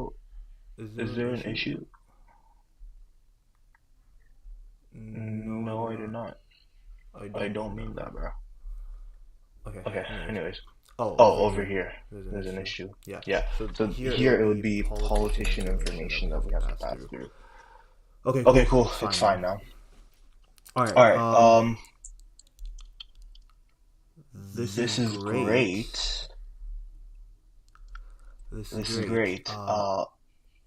So Is there an issue? No, No, I did not. I don't mean that, bro. Okay. Okay, anyways. Oh, Oh, over here. There's There's an issue. Yeah. Yeah. So here it would be politician information that we have to pass through. Okay. Okay, cool. It's fine now. All right. All right. This is great. This is great.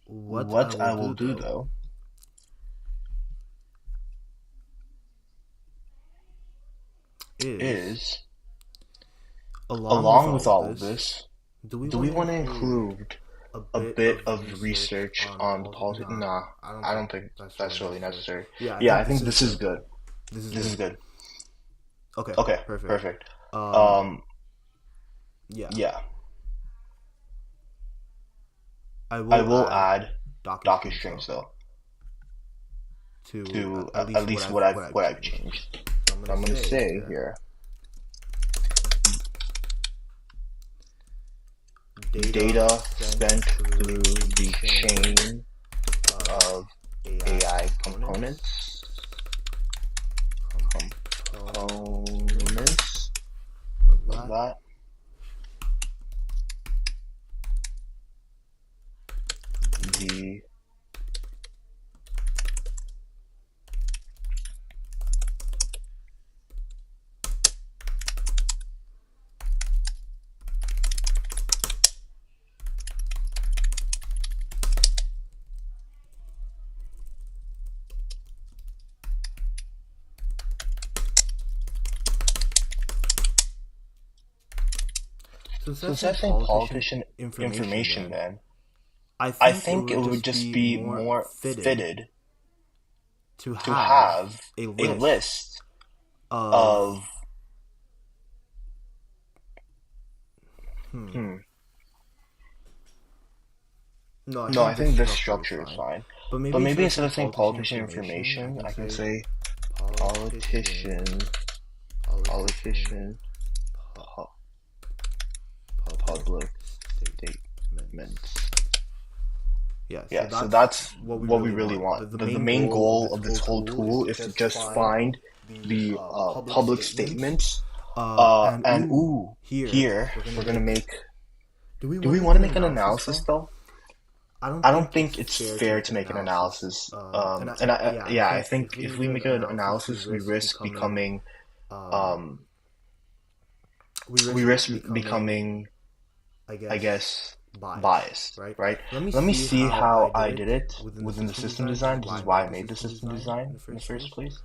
What I will do though is along with all of this, do we want to include a bit of research on politics? Nah, I don't think that's really necessary. Yeah, I think this is good. This is good. Okay, perfect. Yeah. I will add docu strings though to at least what I've changed. So I'm gonna say here data spent through the chain of AI components like that. The Since that's saying politician information, then I think it would just be more fitted to have a list of No, I think this structure is fine. But maybe instead of saying politician information, I can say politician public statements. Yeah, so that's what we really want. The main goal of this whole tool is to just find the public statements. And here we're gonna make. Do we want to make an analysis though? I don't think it's fair to make an analysis. I think if we make an analysis, we risk becoming I guess biased, right? Let me see how I did it within the system design. This is why I made the system design in the first place.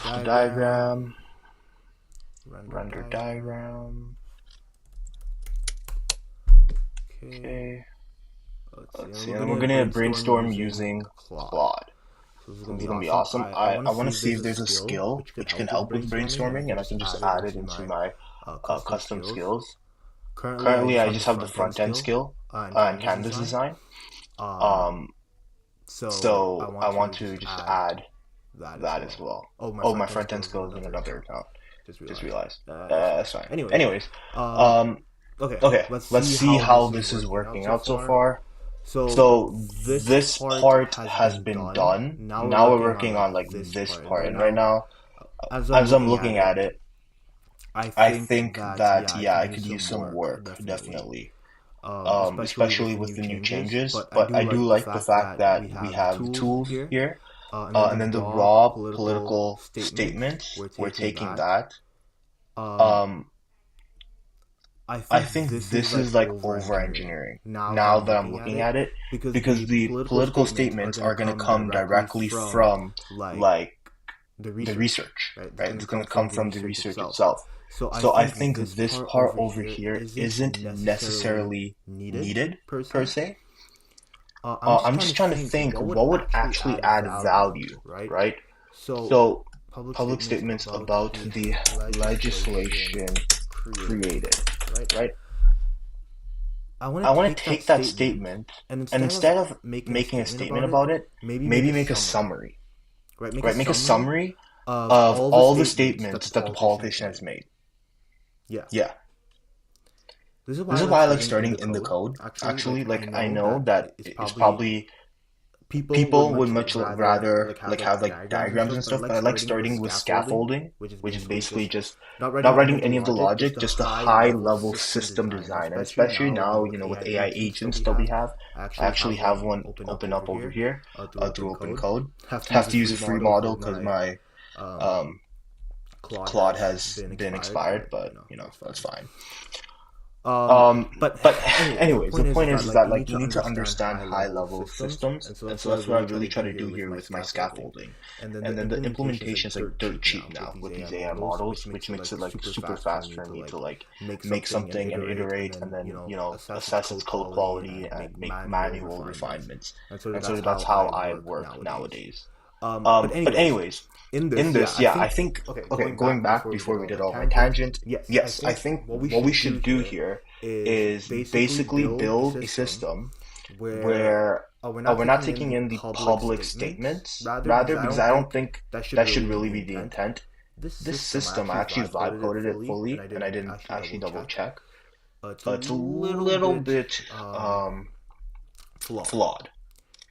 The diagram, render diagram. Okay. Let's see. And we're gonna brainstorm using Claude. So this is gonna be awesome. I want to see if there's a skill which can help with brainstorming, and I can just add it into my custom skills. Currently, I just have the front end skill and canvas design. So I want to just add that as well. Oh, my front end skill is in another account. Just realized. That's fine. Anyways, okay. Let's see how this is working out so far. So this part has been done. Now we're working on like this part, and right now, as I'm looking at it, I think that I could use some work, definitely. Especially with the new changes. But I do like the fact that we have tools here, and then the raw political statement. We're taking that. I think this is like over engineering now that I'm looking at it, because the political statements are going to come directly from like the research, right? It's going to come from the research itself. So I think this part over here isn't necessarily needed per se. I'm just trying to think what would actually add value, right? So public statements about the legislation created, right? I want to take that statement and instead of making a statement about it, maybe make a summary, right? Make a summary of all the statements that the politician has made. Yeah. This is why I like starting in the code. Actually, like I know that it's probably people would much rather like have like diagrams and stuff, but I like starting with scaffolding, which is basically just not writing any of the logic, just the high level system design. And especially now, with AI agents that we have, I actually have one open up over here through open code. Have to use a free model because my Claude has been expired, but that's fine. But anyways, the point is that like you need to understand high level systems, and so that's what I really try to do here with my scaffolding. And then the implementation is like dirt cheap now with these AI models, which makes it like super fast for me to like make something and iterate, and then assess its code quality and make manual refinements. And so that's how I work nowadays. But anyways, in this, yeah, I think, okay, going back before we did all my tangent, yes, I think what we should do here is basically build a system where we're not taking in the public statements, rather, because I don't think that should really be the intent. This system, I actually vibe coded it fully, and I didn't actually double check. It's a little bit flawed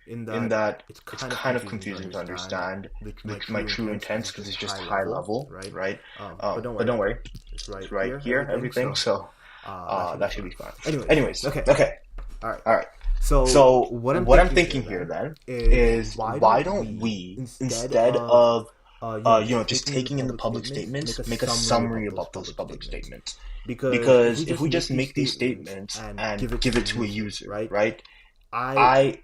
in that it's kind of confusing to understand my true intents because it's just high level, right? But don't worry, it's right here, everything. So that should be fine. Anyways, okay, All right. all right. So So what I'm what I'm thinking thinking here then then is is why why don't don't we, we, instead instead of of just taking in the taking in the public public statements, statements, make a make a summary summary about those about those public public statements? statements. Because Because if if we we just just make make these these statements statements and and give it give to a it to a user, user, right? right? I I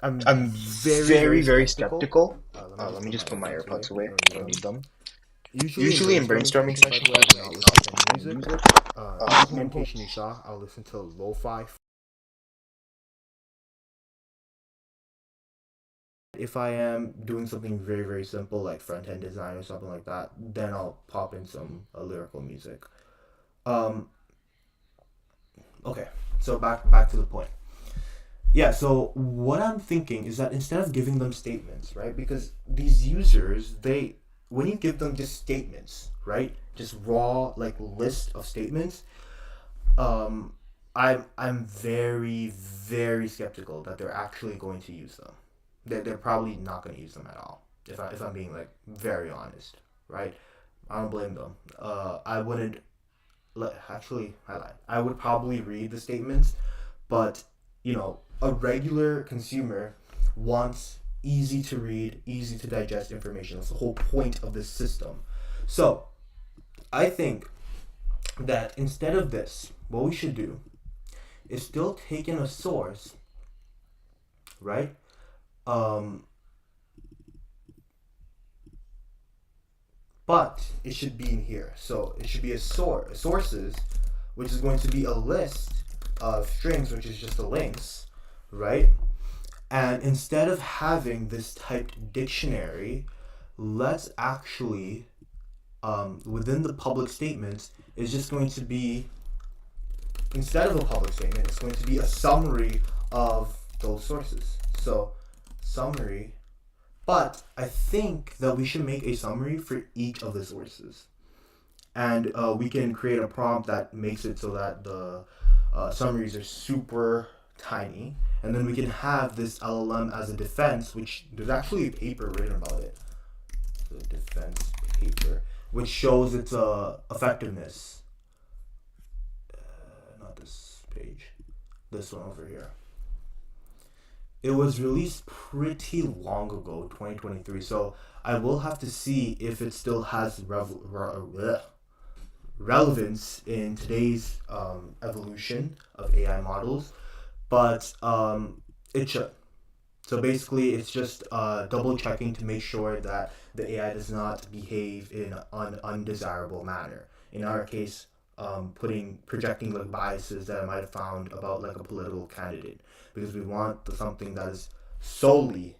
I'm I'm very very skeptical. skeptical. Let Let me me just just put put my my AirPods AirPods away. away. I I don't don't need need them. them. Usually in Usually in brainstorming brainstorming sessions, by sessions, the by way, the I way, do I not do not listen to listen any to any music. music. Implementation you saw, I'll listen to lo-fi. If I am doing something very simple like front-end design or something like that, then I'll pop in some lyrical music. Um, okay, so back to the point. Yeah, so what I'm thinking is that instead of giving them statements, right? Because these users, when you give them just statements, right? Just raw like list of statements, um, I'm very skeptical that they're actually going to use them. They're probably not going to use them at all. If I'm being like very honest, right? I don't blame them. I wouldn't actually I lied. I would probably read the statements, but a regular consumer wants easy to read, easy to digest information. That's the whole point of this system. So I think that instead of this, what we should do is still take in a source, right? Um, but it should be in here. So it should be a sources, which is going to be a list of strings, which is just the links, right? And instead of having this typed dictionary, let's actually, within the public statements, is just going to be, instead of a public statement, it's going to be a summary of those sources. So, summary, but I think that we should make a summary for each of the sources. And we can create a prompt that makes it so that the summaries are super tiny, and then we can have this LLM as a defense, which there's actually a paper written about it, the defense paper, which shows its effectiveness. Not this page, this one over here. It was released pretty long ago, 2023, so I will have to see if it still has relevance in today's evolution of AI models, but it should. So basically, it's just double checking to make sure that the AI does not behave in an undesirable manner. In our case, projecting like biases that I might have found about like a political candidate, because we want something that is solely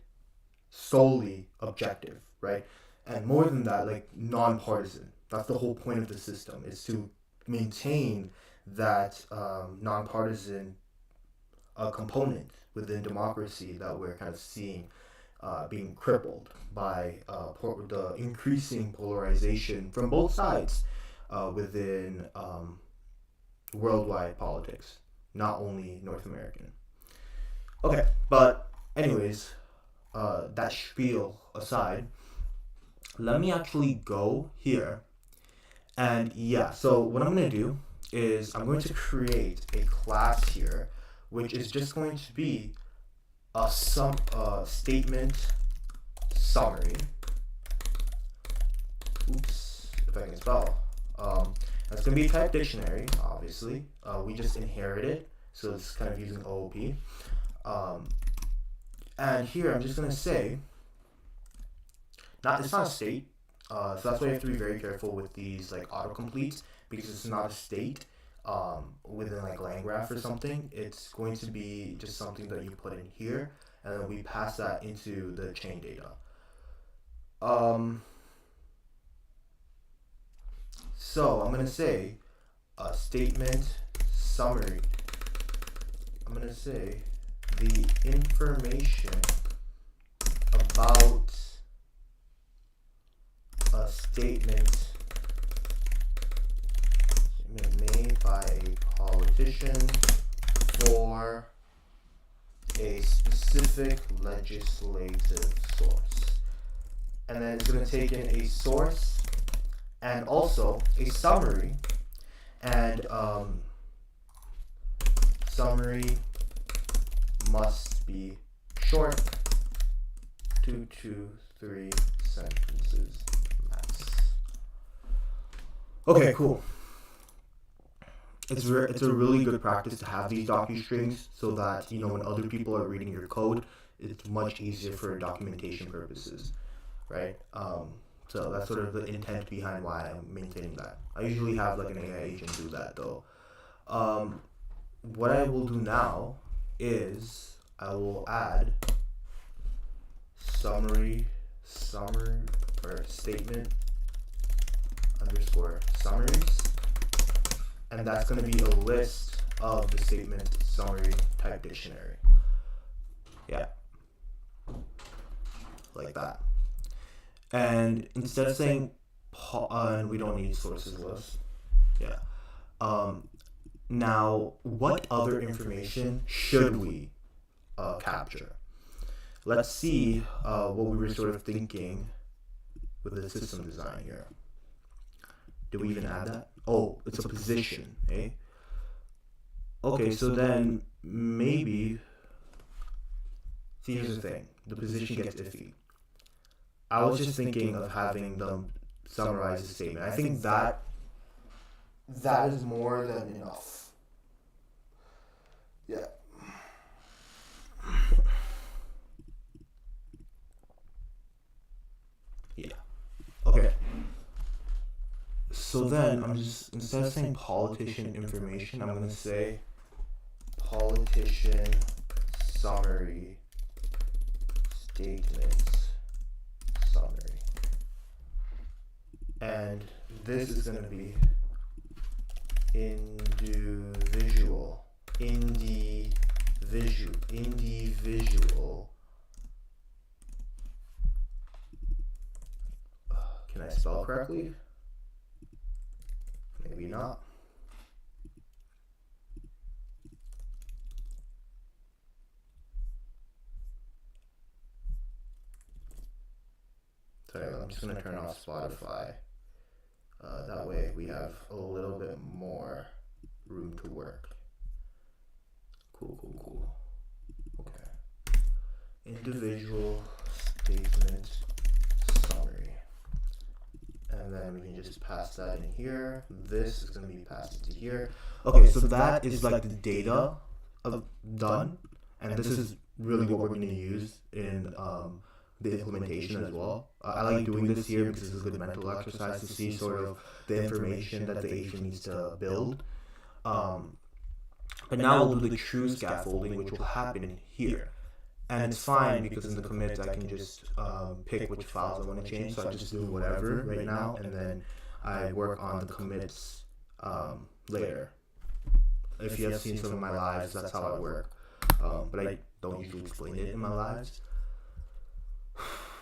objective, right? And more than that, like nonpartisan. That's the whole point of the system, is to maintain that nonpartisan component within democracy that we're kind of seeing being crippled by the increasing polarization from both sides within worldwide politics, not only North American. Okay, but anyways, that spiel aside, let me actually go here. And yeah, so what I'm going to do is I'm going to create a class here, which is just going to be a statement summary. Oops, if I can spell. That's going to be a type dictionary, obviously. We just inherited, so it's kind of using OOP. And here I'm just going to say, it's not a state, so that's why you have to be very careful with these like autocompletes, because it's not a state within like LangGraph or something. It's going to be just something that you put in here, and then we pass that into the chain data. So I'm going to say a statement summary. I'm going to say the information about a statement made by a politician for a specific legislative source. And then it's going to take in a source and also a summary. And summary must be short, 2 to 3 sentences max. Okay, cool. It's a really good practice to have these docu-strings so that, you know, when other people are reading your code, it's much easier for documentation purposes, right? So that's sort of the intent behind why I'm maintaining that. I usually have like an AI agent do that though. What I will do now is I will add summary or statement underscore summaries, and that's going to be a list of the statement summary type dictionary. Yeah, like that. And instead of saying and we don't need sources list. Yeah. Now, what other information should we capture? Let's see what we were sort of thinking with the system design here. Did we even add that? Oh, it's a position, eh? Okay, so then maybe, see, here's the thing. The position gets iffy. I was just thinking of having them summarize the statement. I think that is more than enough. Yeah. Yeah. Okay. So then I'm just, instead of saying politician information, I'm going to say politician summary statements summary. And this is going to be individual. Can I spell correctly? Maybe not. Sorry, I'm just going to turn off Spotify. That way we have a little bit more room to work. Cool. Okay. Individual statement summary. And then we can just pass that in here. This is going to be passed into here. Okay, so that is like the data done. And this is really what we're going to use in the implementation as well. I like doing this here because it's a good mental exercise to see sort of the information that the agent needs to build. But now we'll do the true scaffolding, which will happen here. And it's fine because in the commits I can just pick which files I want to change. So I just do whatever right now, and then I work on the commits later. If you have seen some of my lives, that's how I work. But I don't usually explain it in my lives.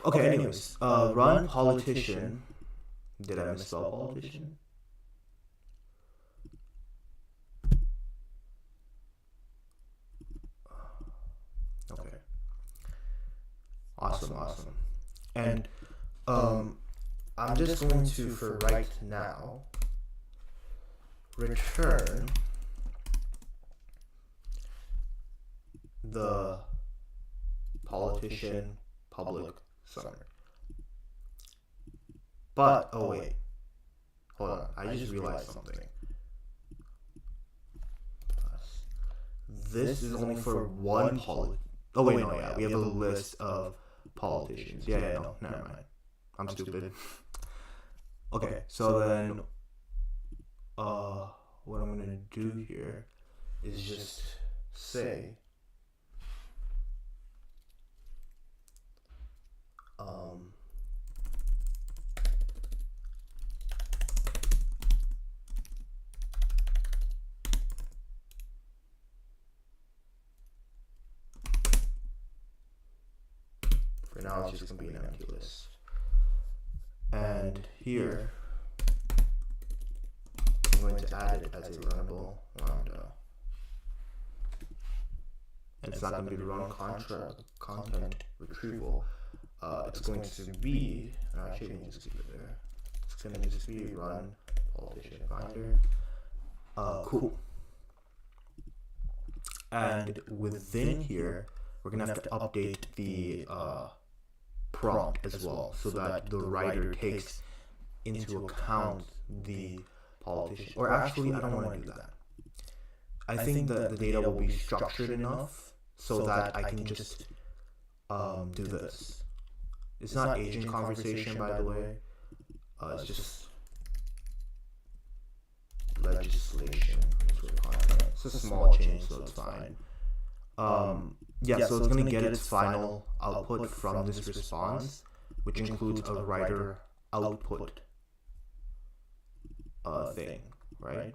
Okay, anyways, run politician. Did I misspell politician? Awesome. And I'm just going to, for right now, return the politician public summary. But, oh wait, hold on, I just realized something. This is only for one oh wait, no, yeah, we have a list of politicians. Yeah, no, never mind. I'm stupid. Okay, so then, what I'm gonna do here is just say, for now it's just gonna be an empty list. And here, I'm going to add it as a runnable lambda. And it's not going to be the run content retrieval. It's going to be, actually it needs to be there. It's going to just be run politician finder. Cool. And within here, we're going to have to update the prompt as well, so that the writer takes into account the politician. Or actually, I don't want to do that. I think that the data will be structured enough so that I can just do this. It's not agent conversation, by the way. It's just legislation. It's a small change, so it's fine. Yeah, so it's going to get its final output from this response, which includes a writer output thing, right?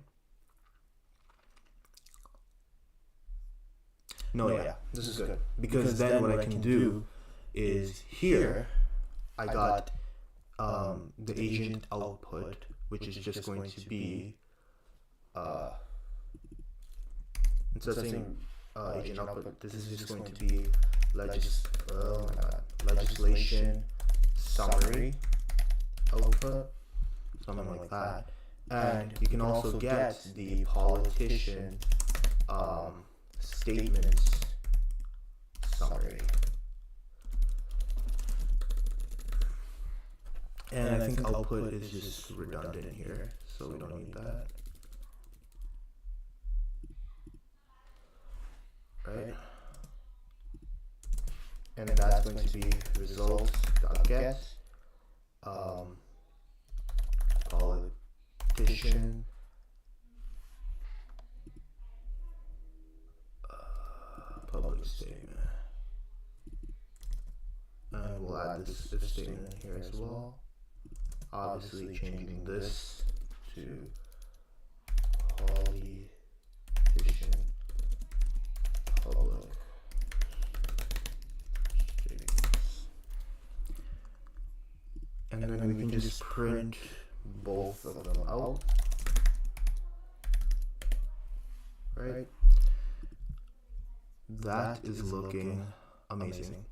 No, yeah, this is good. Because then what I can do is here, I got the agent output, which is just going to be, instead of saying agent output, this is just going to be legislation summary output, something like that. And you can also get the politician statements summary. And I think output is just redundant here, so we don't need that. Right? And that's going to be results.get politician public statement. And we'll add this if statement here as well. Obviously changing this to politician public statements. And then we can just print both of them out. Right? That is looking amazing.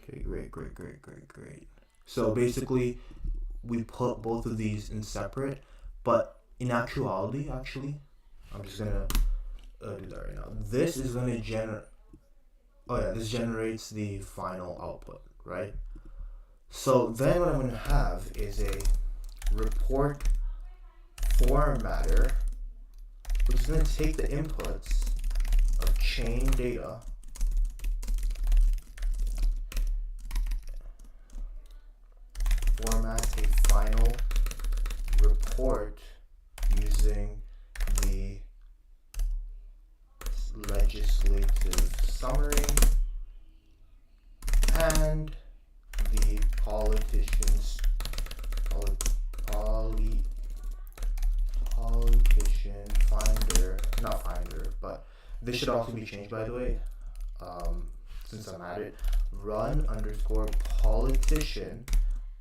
Okay, great. So basically, we put both of these in separate, but in actuality, I'm just gonna do that right now. This is gonna generate. Oh yeah, this generates the final output, right? So then what I'm gonna have is a report formatter, which is gonna take the inputs of chain data format a final report using the legislative summary and the politicians politician finder, not finder, but this should also be changed, by the way, since I'm at it. Run underscore politician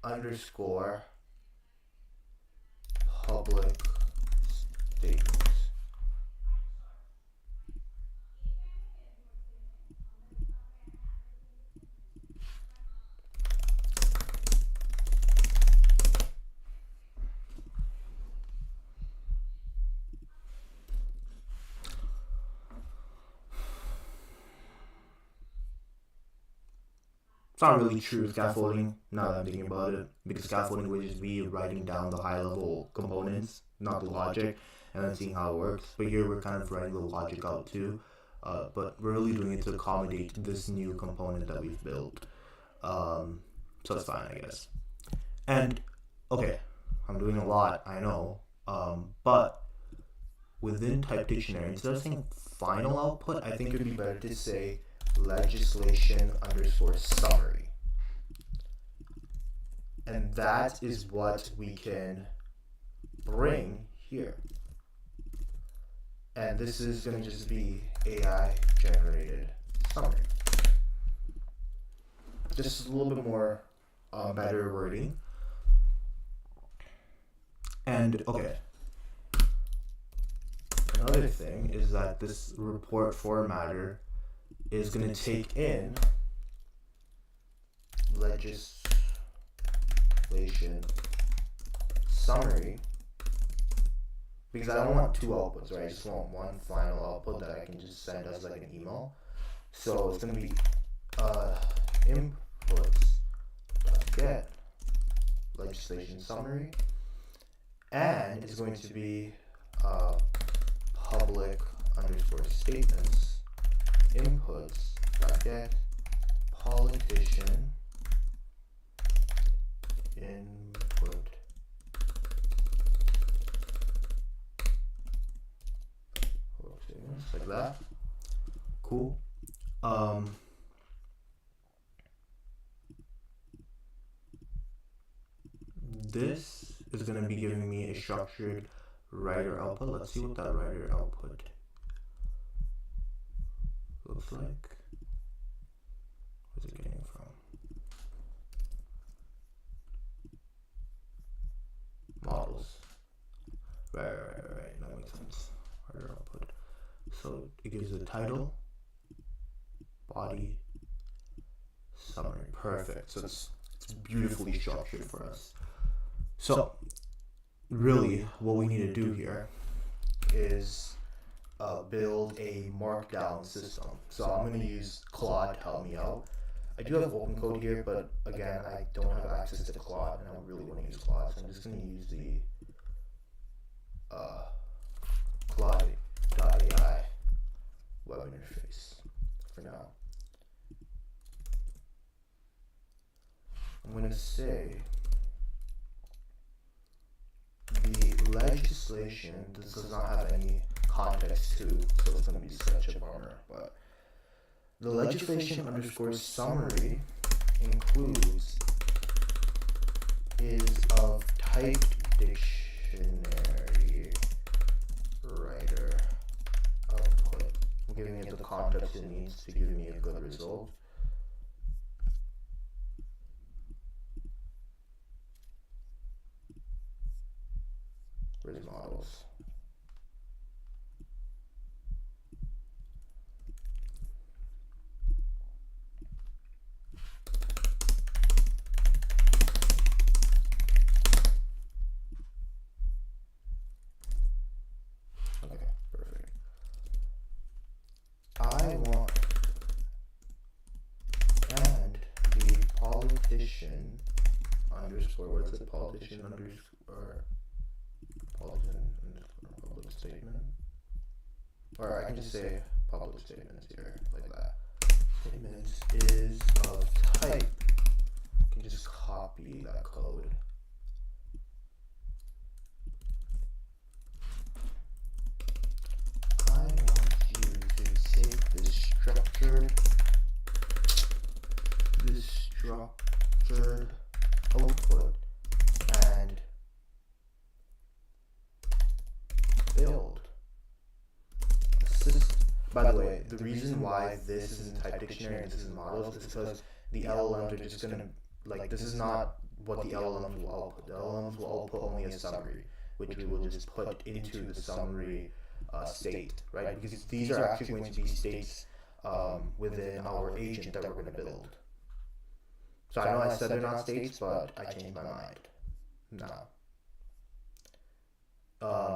underscore public statements. It's not really true scaffolding, now that I'm thinking about it, because scaffolding would just be writing down the high-level components, not the logic, and then seeing how it works. But here we're kind of writing the logic out too, but we're really doing it to accommodate this new component that we've built. So it's fine, I guess. And, okay, I'm doing a lot, I know, but within type dictionary, instead of saying final output, I think it would be better to say legislation underscore summary. And that is what we can bring here. And this is going to just be AI generated summary. Just a little bit more better wording. And okay, another thing is that this report formatter is going to take in legislation summary, because I don't want two outputs, right? I just want one final output that I can just send as like an email. So it's going to be inputs.get legislation summary, and it's going to be public underscore statements inputs.get politician input like that. Cool. This is going to be giving me a structured writer output. Let's see what that writer output looks like. Where's it getting from? Models. Right. That makes sense. Writer output. So it gives the title, body, summary. Perfect. So it's beautifully structured for us. So really, what we need to do here is build a markdown system. So I'm going to use Claude to help me out. I do have open code here, but again, I don't have access to Claude, and I really want to use Claude, so I'm just going to use the Claude.ai web interface for now. I'm going to say the legislation, this does not have any context to, so it's going to be such a bummer, but the legislation underscore summary includes is of type dictionary writer output. I'm giving it the context it needs to give me a good result. Where's models? Okay, perfect. I want and the politician underscore, what's it? Politician underscore public statement, or I can just say public statements here, like that. Statements is of type. I can just copy that code. I want you to take this structured output and build a system. By the way, the reason why this is in type dictionary and this is models is because the LLMs are just gonna, like, this is not what the LLMs will output. The LLMs will output only a summary. which we will just put into the summary state, right? Because these are actually going to be states within our agent that we're going to build. So I know I said they're not states, but I changed my mind now.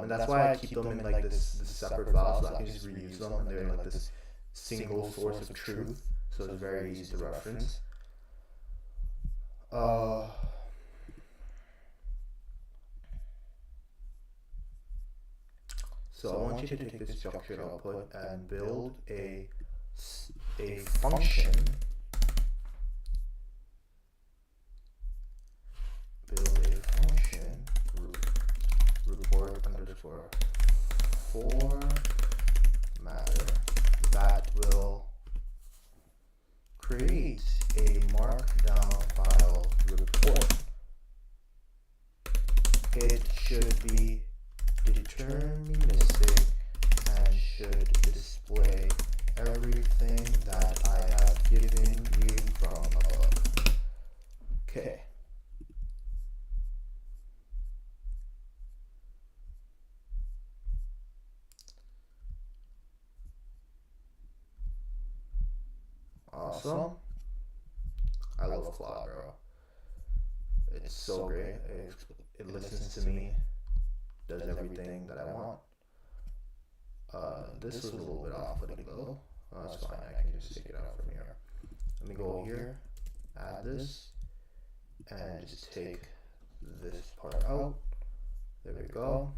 And that's why I keep them in like this separate file, so I can just reuse them, and they're in like this single source of truth, so it's very easy to reference. So I want you to take this structured output and build a function. Report underscore formatter that will create a markdown file report. It should be deterministic and should display everything that I have given you from above. Okay. Awesome. I love Claude, bro. It's so great. It listens to me, does everything that I want. This was a little bit off-putting though. That's fine, I can just take it out from here. Let me go here, add this, and just take this part out. There we go.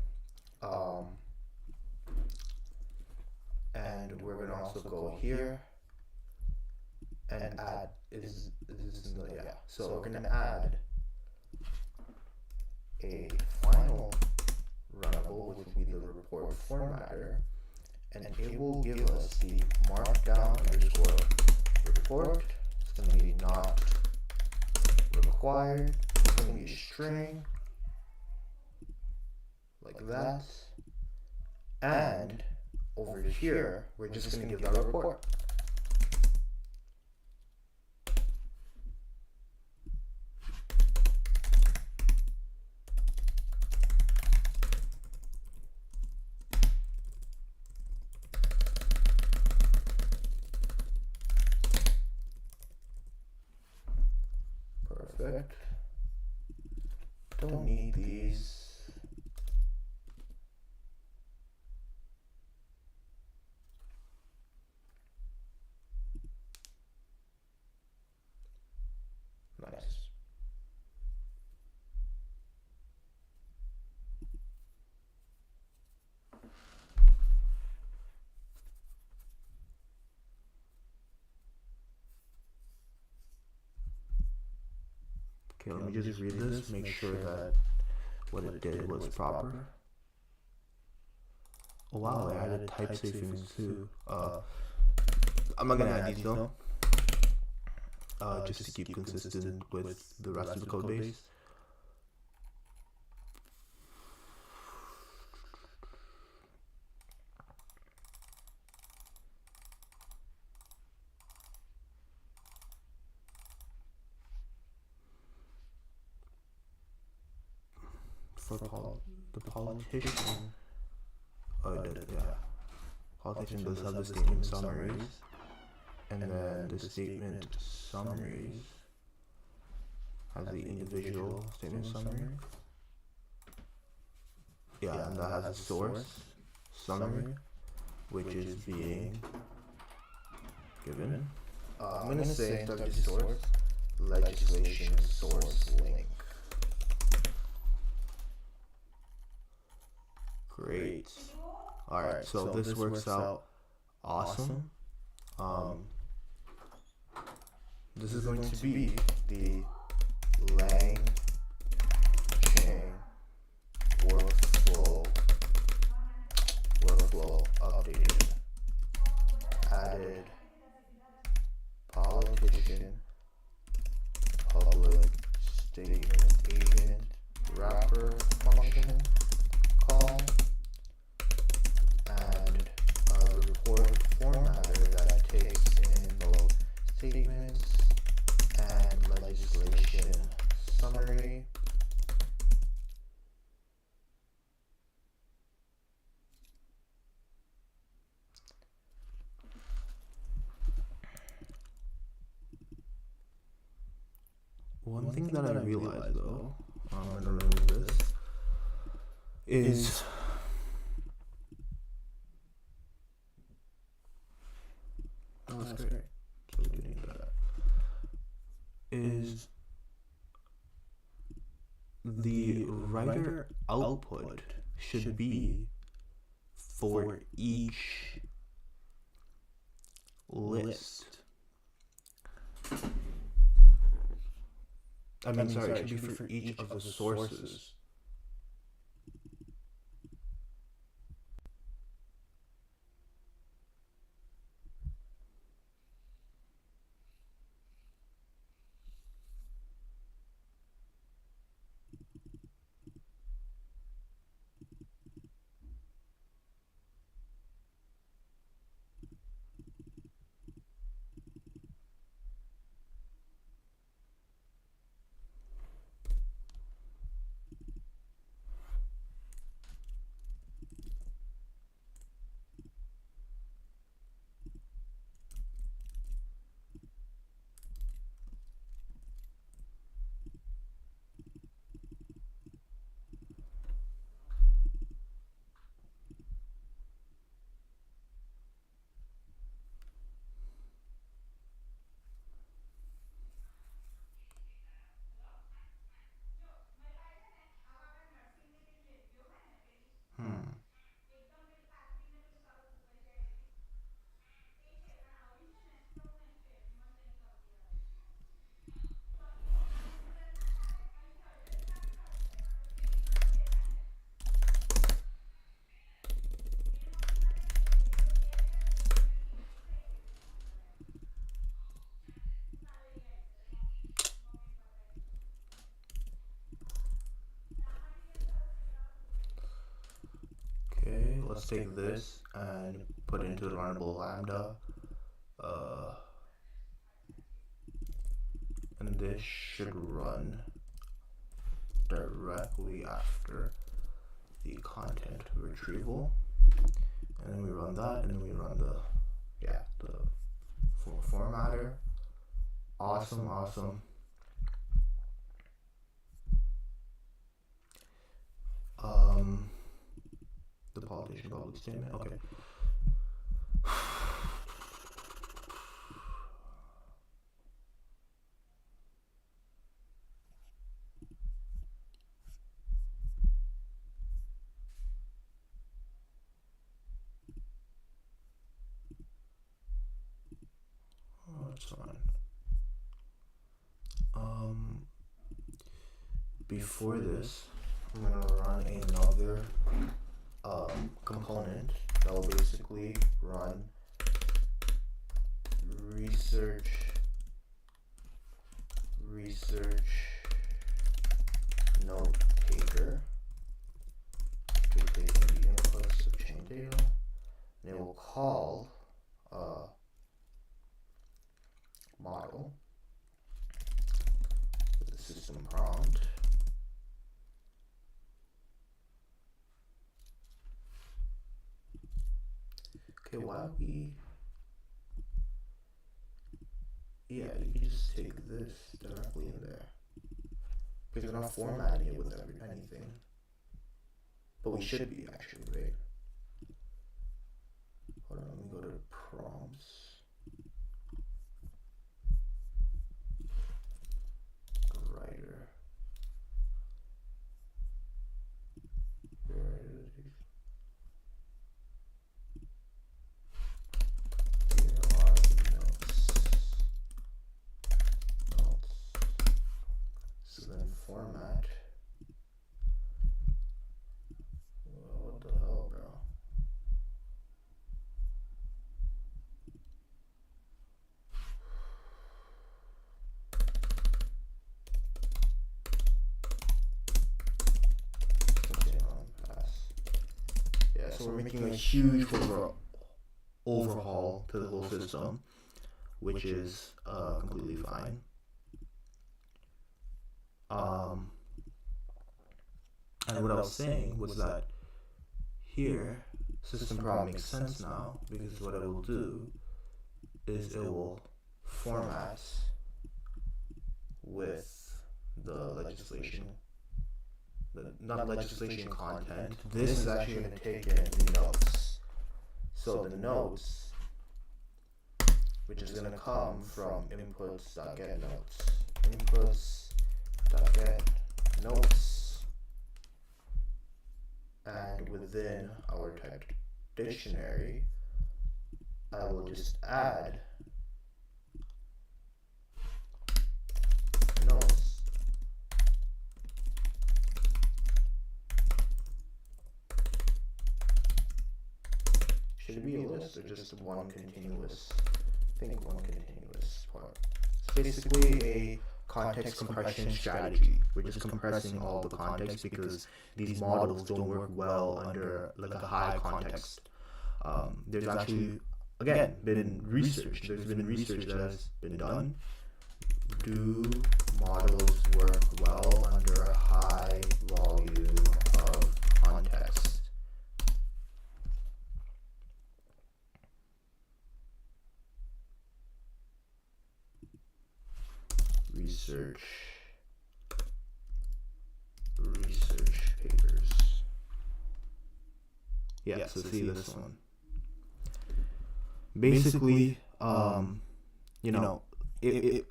And we're gonna also go here and add so we're gonna add a final runnable, which will be the report formatter, and it will give us the markdown underscore report. It's gonna be not required. It's gonna be a string like that, and over here we're just gonna give that a report. Perfect. Don't need these. Nice. Okay, let me just read this, make sure that what it did was proper. Oh wow, I added type savings too. I'm not gonna add these though. Just to keep consistent with the rest of the code base. For the politician, politician does have the statement summaries, and then the statement summaries has the individual statement summary. Yeah, and that has a source summary, which is being given. I'm gonna say instead of source, legislation source link. Great. Alright, so this works out awesome. This is going to be the lang chain workflow updated. Added politician, public statement agent, wrapper function call, and a report formatter that takes in both statements and legislation summary. One thing that I realized though, I'm gonna remove this, is oh, that's great. So we do need that. Is the writer output should be for each list. I mean, sorry, it should be for each of the sources. Okay, let's take this and put it into the runnable lambda. And this should run directly after the content retrieval. And then we run that, and then we run the formatter. Awesome. The politician public statement. Okay. Oh, that's fine. Before this, I'm gonna run another component that will basically run research note taker to take the inputs of chain data, and it will call model with the system prompt. Okay, you can just take this directly in there, because we're not formatting it with anything, but we should be actually, right? Hold on, let me go to prompts. Writer. Format. What the hell, bro? Yeah, so we're making a huge overhaul to the whole system, which is completely fine. And what I was saying was that here, system prompt makes sense now, because what it will do is it will format with the legislation, not legislation content. This is actually going to take in the notes. So the notes, which is going to come from inputs.getNotes, inputs.getNotes, and within our typed dictionary, I will just add notes. Should it be a list or just one continuous? I think one continuous part. It's basically a context compression strategy. We're just compressing all the context because these models don't work well under like a high context. There's actually, again, been research. There's been research that has been done. Do models work well under a high volume of context? Research papers. Yeah, so see this one. Basically, it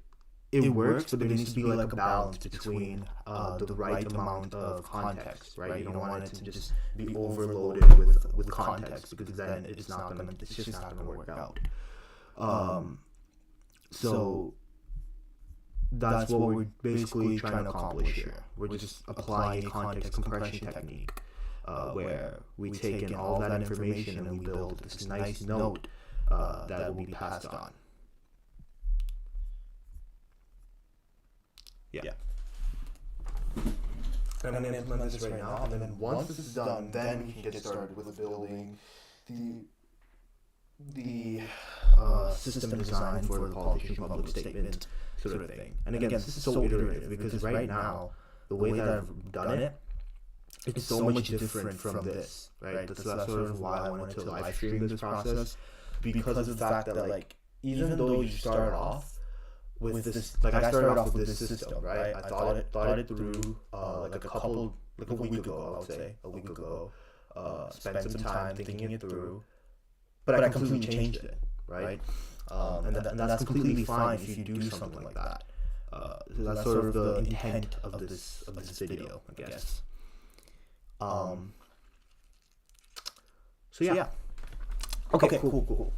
works, but there needs to be like a balance between the right amount of context, right? You don't want it to just be overloaded with context, because then it's just not gonna work out. So that's what we're basically trying to accomplish here. We're just applying a context compression technique where we take in all that information and we build this nice note that will be passed on. Yeah. I'm going to implement this right now, and then once this is done, then we can get started with building the system design for the politician public statement sort of thing. And again, this is so iterative because right now, the way that I've done it, it's so much different from this, right? That's sort of why I wanted to live stream this process, because of the fact that, like, even though you start off with this, like I started off with this system, right? I thought it through, like a week ago, I would say, spent some time thinking it through, but I completely changed it, right? And that's completely fine if you do something like that. So that's sort of the intent of this video, I guess. So yeah. Okay, cool.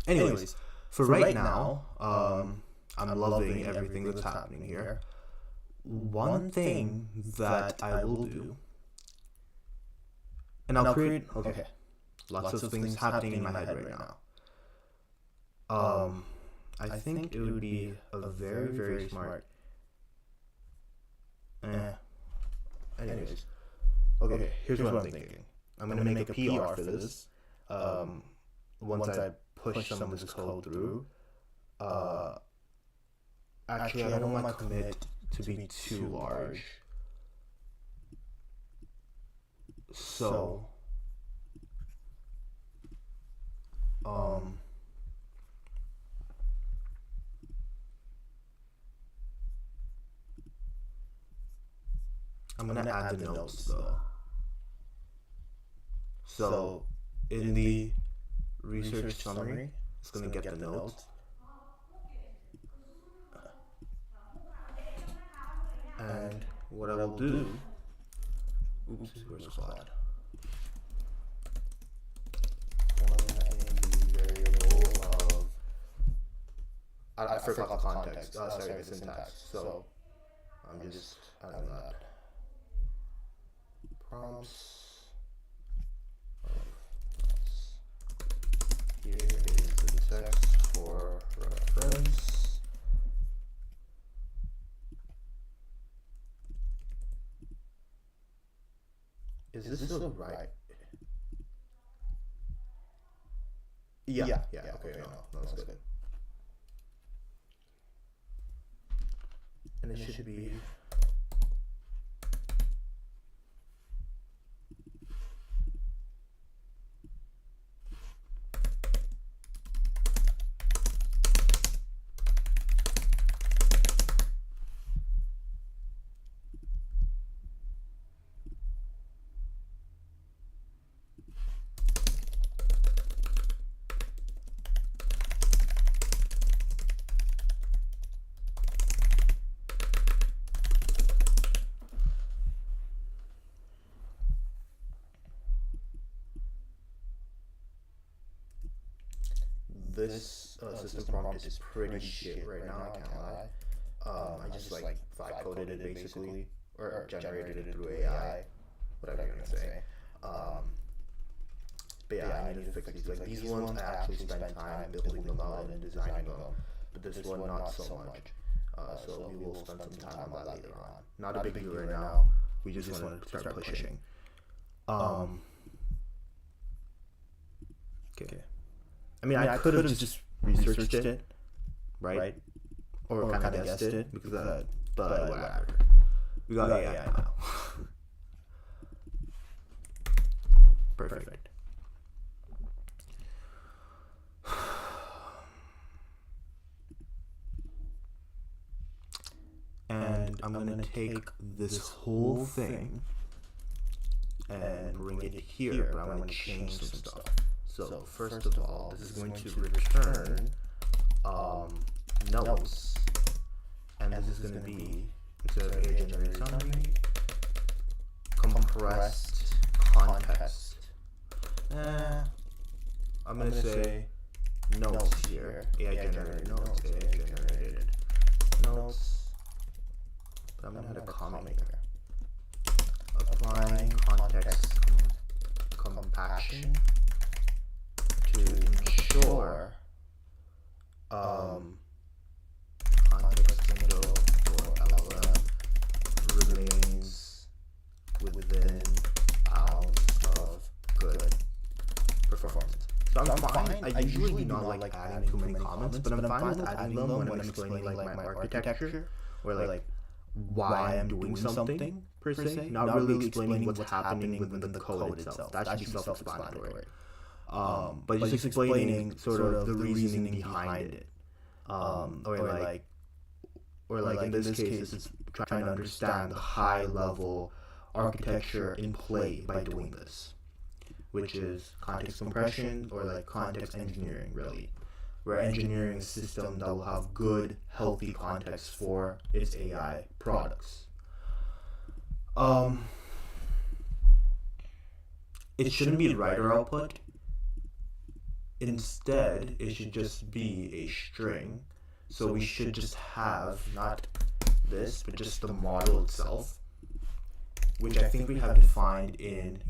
Anyways, for right now, I'm loving everything that's happening here. One thing that I will do, and I'll create, okay, lots of things happening in my head right now. I think it would be a very, very smart, anyways, okay, here's what I'm thinking. I'm going to make a PR for this, once I push some of this code through. Actually, I don't want my commit to be too large. So, I'm gonna add the notes though. So, in the research summary, it's gonna get the notes. And what I will do, oops, where's Cloud? Variable of, I forgot the context, sorry, the syntax, so I'm just adding that. Prompts. Here is the text for reference. Is this still right? Yeah, okay, no, that's good. And it should be this system prompt is pretty shit right now, I can't lie. I just like vibe coded it basically, or generated it through AI, whatever you're gonna say. But yeah, I need to fix these. Like these ones, I actually spent time building them out and designing them, but this one not so much. So we will spend some time on that later on. Not a big deal right now. We just want to start pushing. Okay. I mean, I could have just researched it, right? Or kind of guessed it, because but whatever. We got AI now. Perfect. And I'm gonna take this whole thing and bring it here, but I'm gonna change some stuff. So first of all, this is going to return notes, and this is going to be, instead of a generated summary, compressed context. I'm going to say notes here, AI generated notes, AI generated notes, but I'm going to add a comment here. Applying context compaction to ensure context window for LLM remains within bounds of good performance. So I'm fine. I usually do not like adding too many comments, but I'm fine with adding them when I'm explaining like my architecture or like why I'm doing something per se, not really explaining what's happening within the code itself. That should be self-explanatory. But just explaining sort of the reasoning behind it, or like in this case, it's trying to understand the high-level architecture in play by doing this, which is context compression or like context engineering, really. We're engineering a system that will have good, healthy context for its AI products. It shouldn't be writer output. Instead, it should just be a string. So we should just have not this, but just the model itself, which I think we have defined in,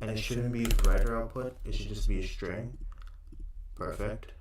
And it shouldn't be writer output, it should just be a string. Perfect.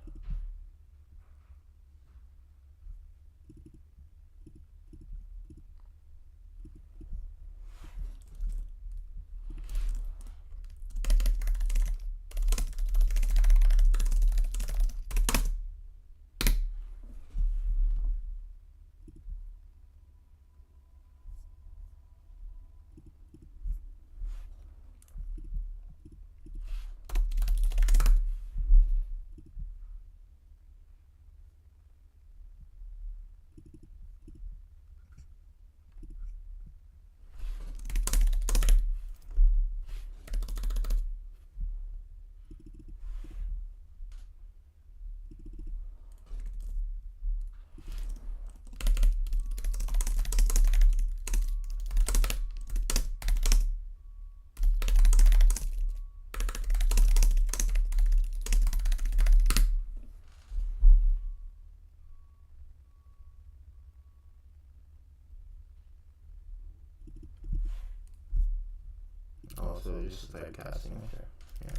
Also, just like casting here. Yeah.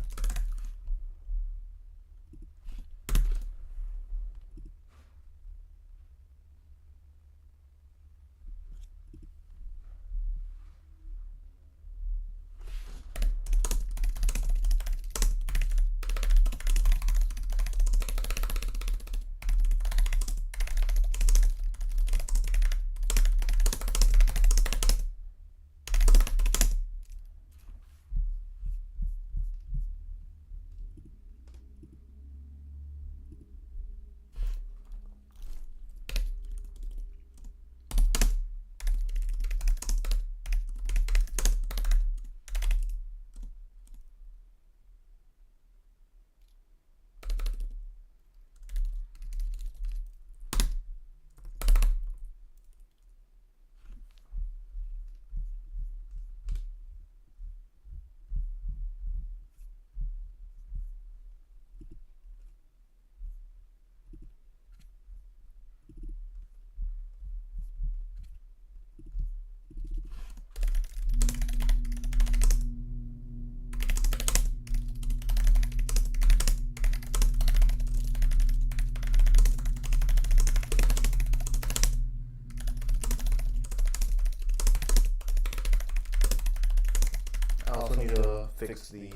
fix the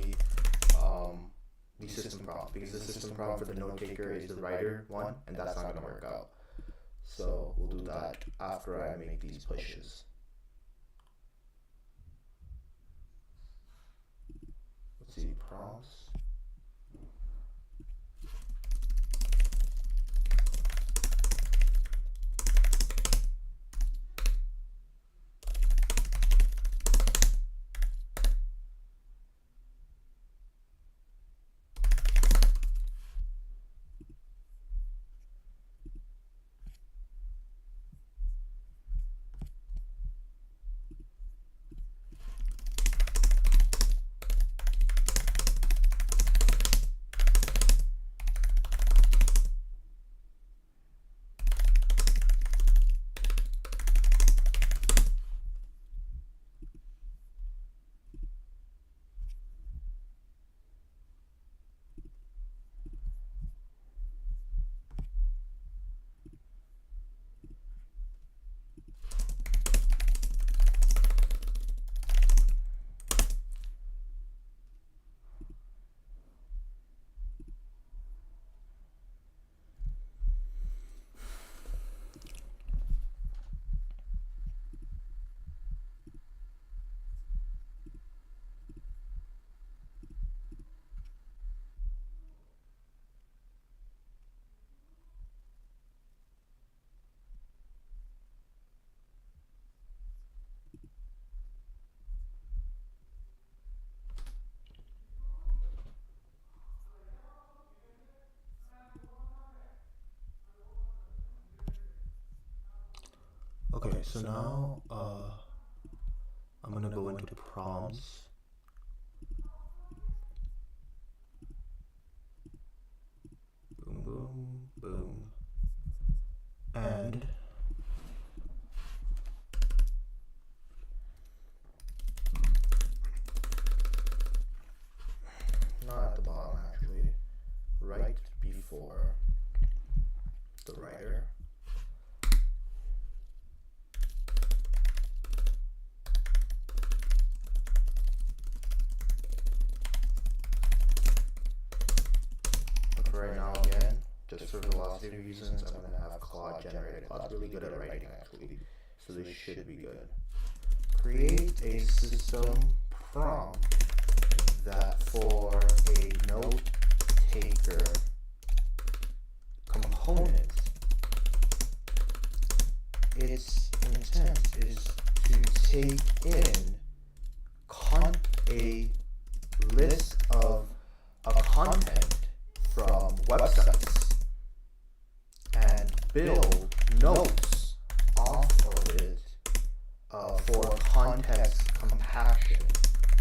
system prompt, because the system prompt for the note taker is the writer one, and that's not gonna work out. So we'll do that after I make these pushes. Let's see, prompts. Okay, so now I'm gonna go into prompts. Boom, boom, boom. And not at the bottom, actually, right before the writer. Right now, again, just for velocity reasons, I'm going to have Claude generate it. Claude's really good at writing, actually, so this should be good. Create a system prompt that for a note taker component, its intent is to take in a list of content from websites and build notes off of it for context compaction.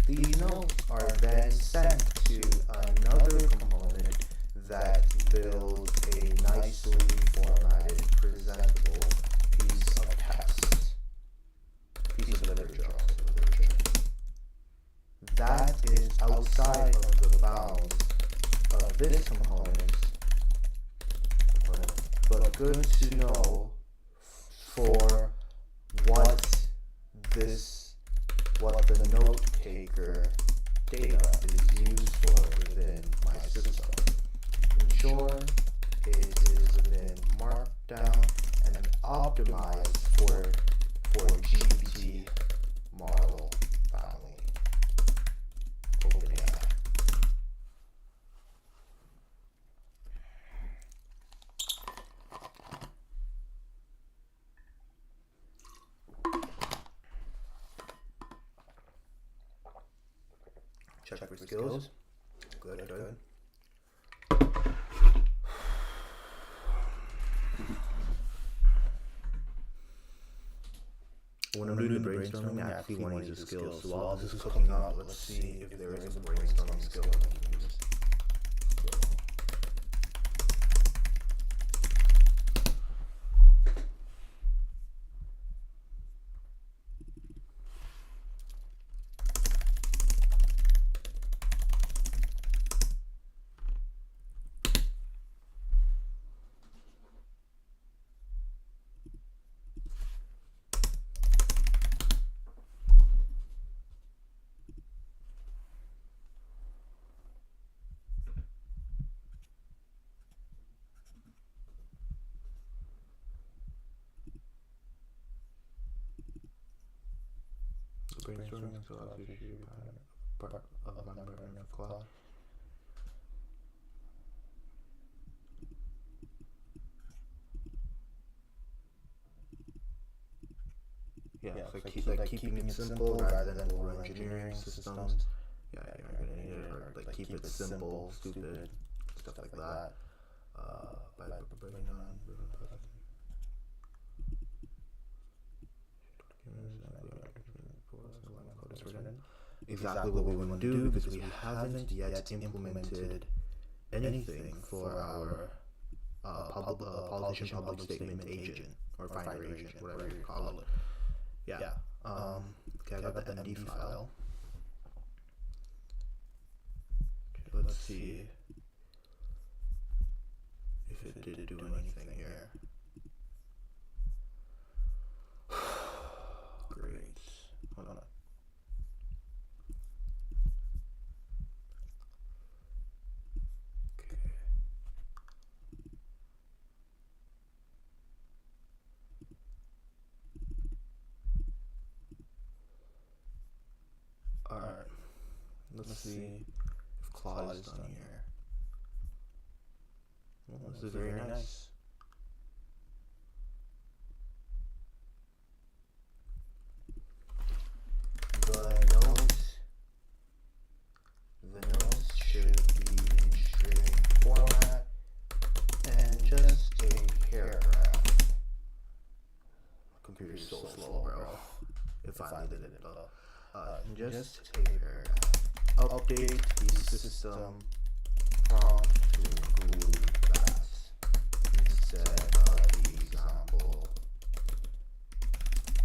These notes are then sent to another component that builds a nicely formatted, presentable piece of text, piece of literature. That is outside of the bounds of this component, but good to know for what the note taker data is used for within my system. Ensure it is within Markdown and optimized for GPT model family. OpenAI. Check for skills. Good, good. When I'm doing the brainstorming, I actually want to use the skills. So while this is cooking up, let's see if there is a brainstorming skill that we can use. So brainstorming skill allows you to be part of a member in your class. Yeah, so keeping it simple rather than over engineering systems. Yeah, you're gonna need it, or like keep it simple, stupid, stuff like that. By bringing on exactly what we want to do, because we haven't yet implemented anything for our politician public statement agent or finder agent, whatever you call it. Yeah. Okay, I got the MD file. Okay, let's see if it did do anything here. Great. Hold on. Okay. Alright. Let's see if Claude is done here. Well, this is very nice. The notes should be in string format and just a paragraph. My computer's so slow, bro. If I needed it, though. Just a paragraph. Update the system prompt to include that instead of the example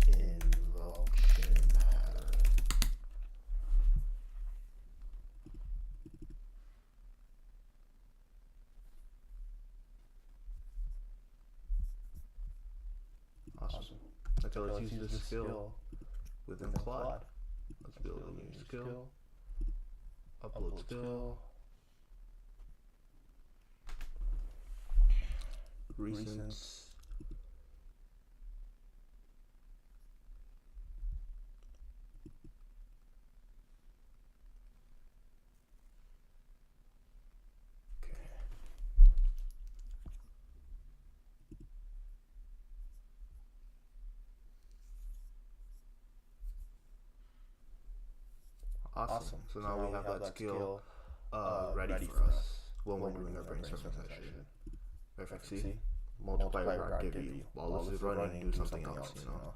invocation pattern. Awesome. Okay, let's use this skill within Claude. Let's build a new skill. Upload skill. Recents. Okay. Awesome. So now we have that skill ready for us when we're doing our brainstorming session. Perfect. See? Multiply productivity. While this is running, do something else, you know.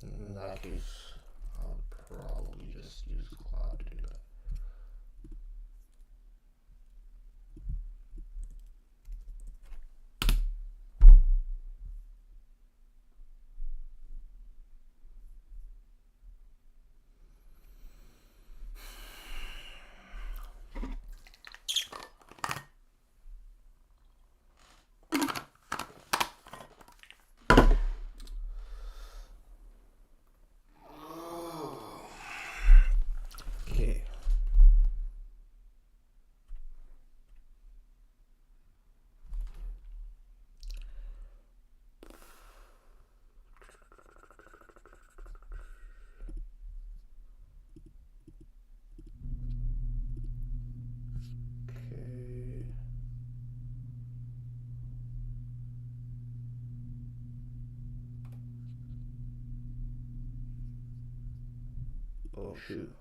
In that case, I'll probably just use Claude to do that. shoot.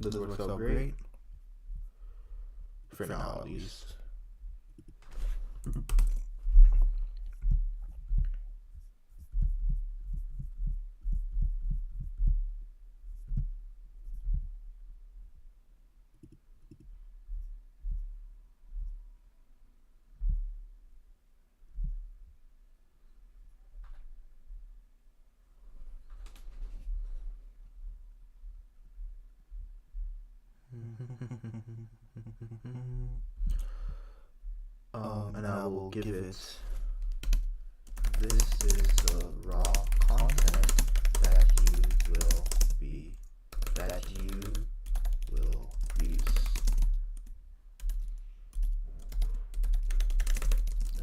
Does it work out great? For now, at least. And I will give it, this is the raw content that you will use.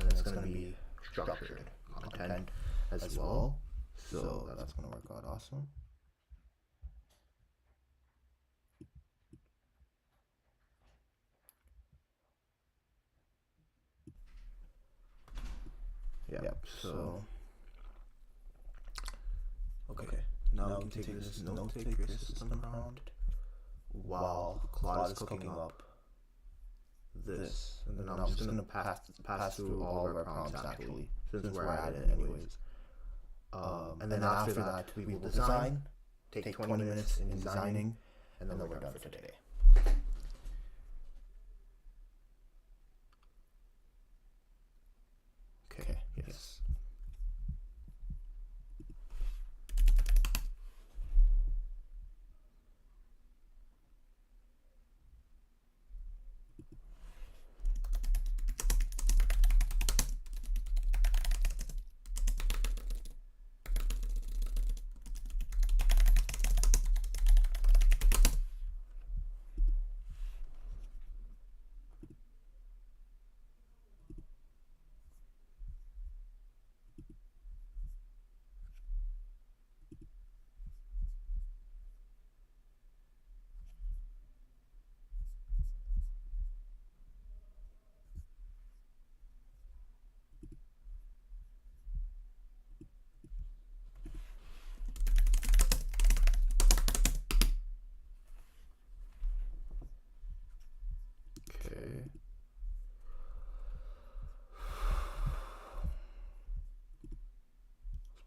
And it's going to be structured content as well, so that's going to work out awesome. Yep, so okay, now we can take this note-taker system prompt while Claude is cooking up this, and then I'm just gonna pass through all of our prompts actually, since we're at it anyways. And then after that we will design, take 20 minutes in designing, and then we're done for today. Okay, yes.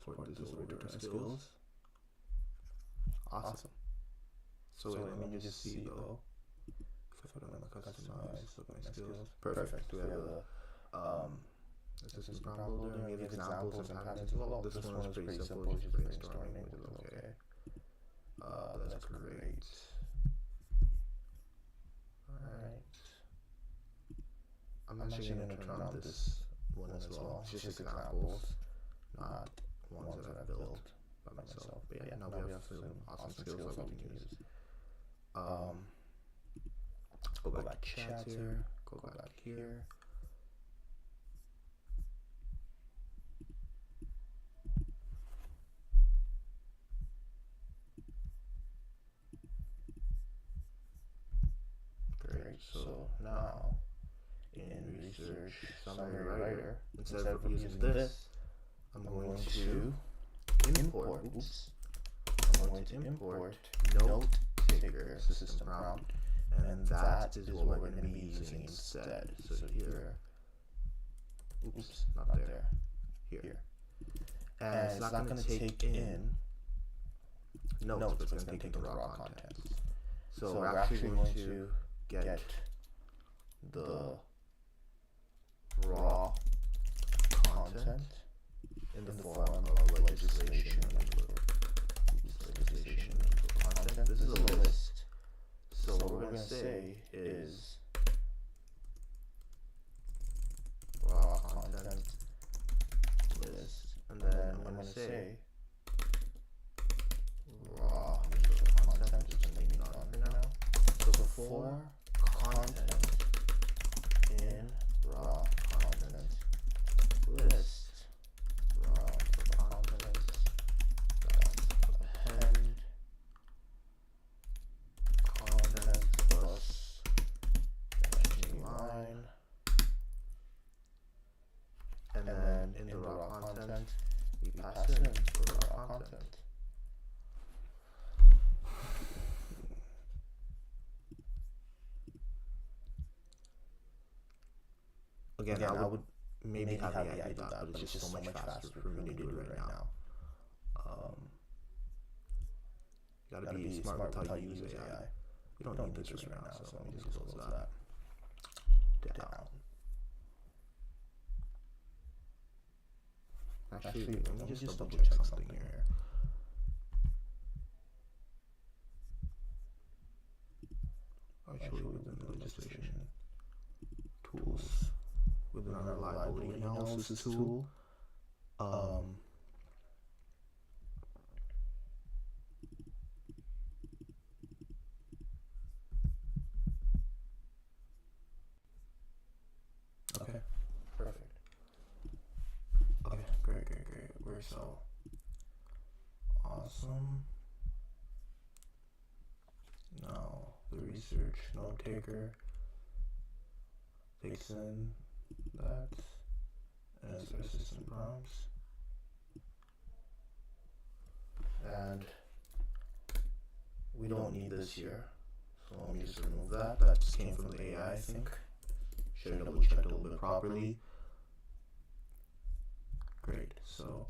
export this over to our skills. Awesome. So wait, let me just see though. If I put on the customize, look at my skills. Perfect. We have a system prompt builder, and we have examples and patterns as well. This one is pretty simple, just brainstorming, which is okay. That's great. Alright. I'm actually going to turn on this one as well. It's just examples, not ones that I've built by myself. But yeah, now we have some awesome skills that we can use. Let's go back to chat here. Go back here. Great. So now in research summary writer, instead of using this, I'm going to import. I'm going to import note taker system prompt, and that is what we're going to be using instead. So here, oops, not there, here, and it's not going to take in notes, but it's going to take in the raw contents. So we're actually going to get the raw content in the form of legislation content. This is a list. So what we're going to say is raw content list, and then I'm going to say raw content, just leave it on for now. So before content in raw content list, raw content append content plus line, and then in the raw content we pass in the raw content. Again, I would maybe have the idea do that, but it's just so much faster for me to do it right now. You gotta be smart with how you use AI. We don't need this right now, so let me just close that down. Actually, let me just double check something here. Actually, within the legislation tools, within our liability analysis tool, okay, perfect. Okay, great. We're so awesome. Now the research note taker takes in that as our system prompts, and we don't need this here, so let me just remove that. That just came from the AI, I think. Should have double checked a little bit properly. Great, so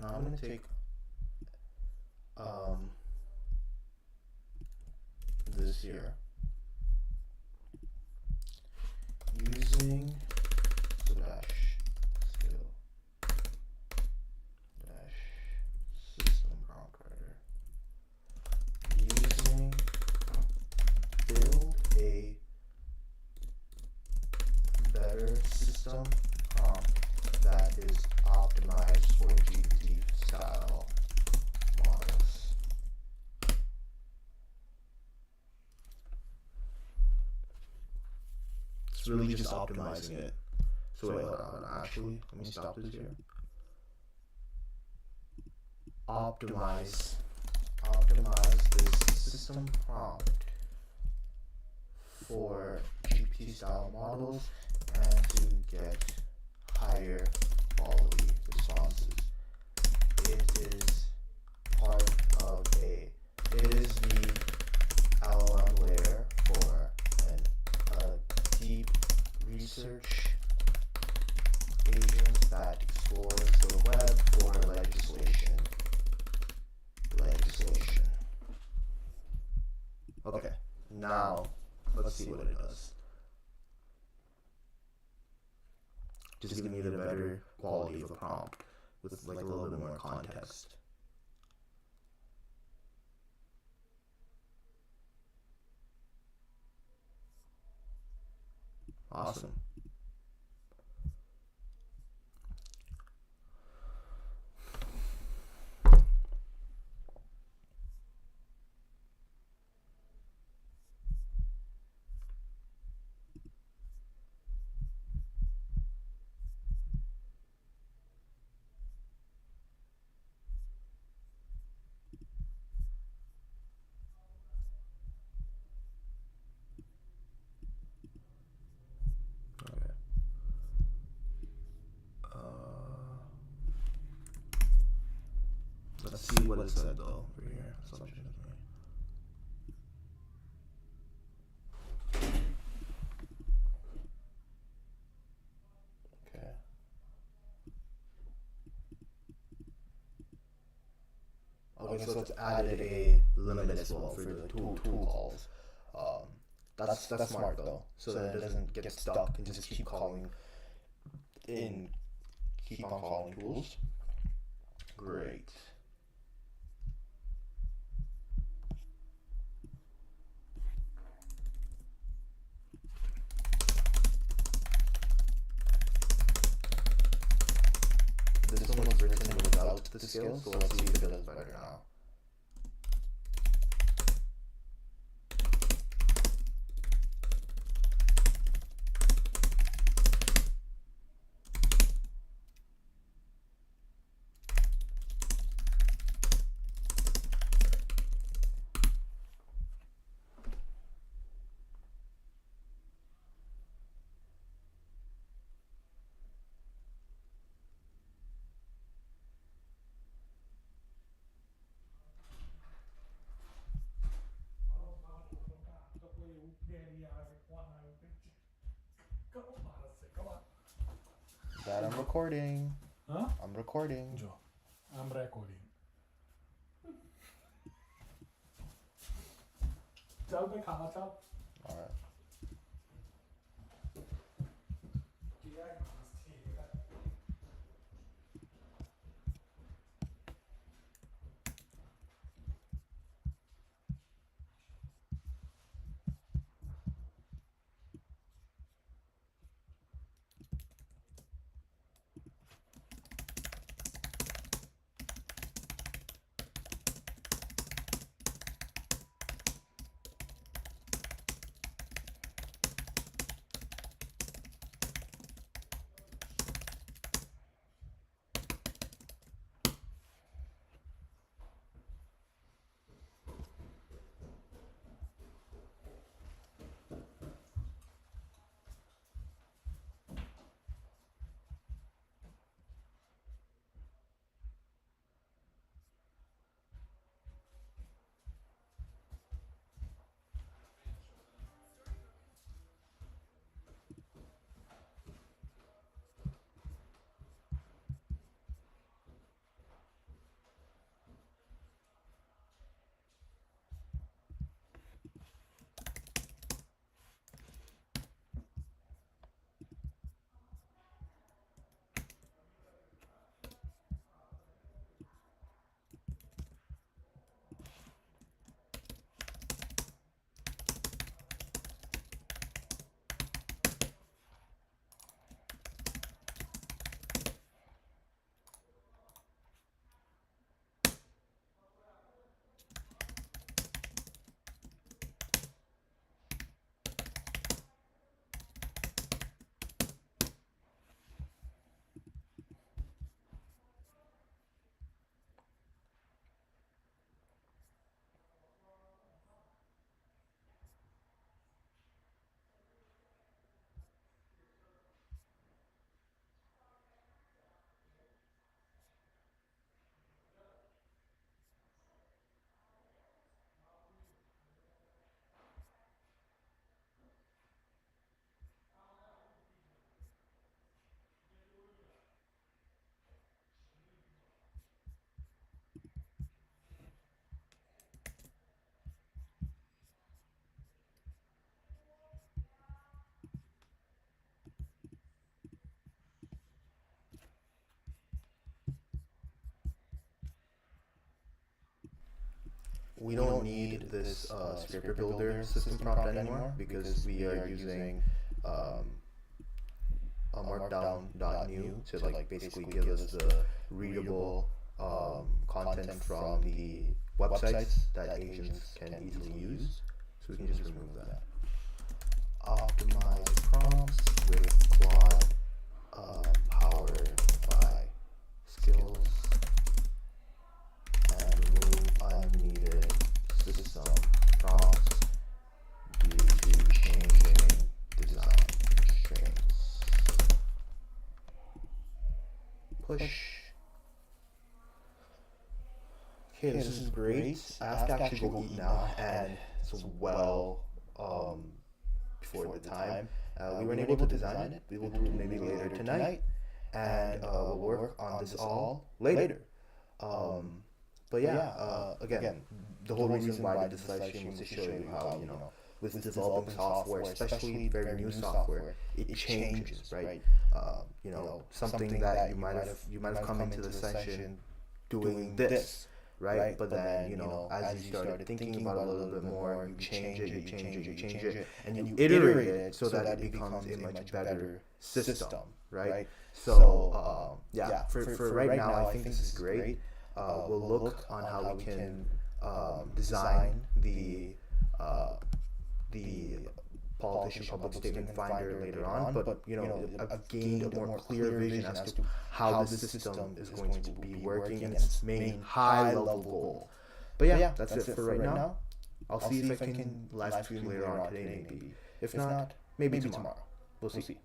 now I'm going to take this here, using dash skill dash system prompt writer, using build a better system prompt that is optimized for GPT style models. It's really just optimizing it. So wait, hold on, actually, let me stop this here. Optimize this system prompt for GPT multi-style models and to get higher quality responses. It is part of it is the LLM layer for a deep research agent that explores the web for legislation. Okay, now let's see what it does. Just giving you the better quality of a prompt with like a little bit more context. Awesome. Let's see what it said though over here. Okay. Okay, so it's added a limit as well for the tool calls. That's smart though, so that it doesn't get stuck and just keep on calling tools. Great. This one was written without the skill, so let's see if it does better now. Dad, I'm recording. Huh? I'm recording. Joe, I'm recording. चल पे खाना चल. Alright. we don't need this script builder system prompt anymore because we are using a markdown.new to like basically give us the readable content from the websites that agents can easily use. So we can just remove that. Optimize prompts with Claude powered by skills and remove unneeded system prompts due to changing design constraints. Push. Okay, this is great. I have to actually go eat now, and it's well before the time. We weren't able to design it. We will do it maybe later tonight, and we'll work on this all later. But yeah, again, the whole reason why I did this live stream was to show you how, with developing software, especially very new software, it changes, right? Something that you might have come into the session doing this. Right, but then as you started thinking about it a little bit more, you change it, and you iterate it so that it becomes a much better system, right? So for right now, I think this is great. We'll look on how we can design the politician public statement finder later on, but I've gained a more clear vision as to how the system is going to be working and its main high level goal. But yeah, that's it for right now. I'll see if I can live stream later on today maybe. If not, maybe tomorrow. We'll see.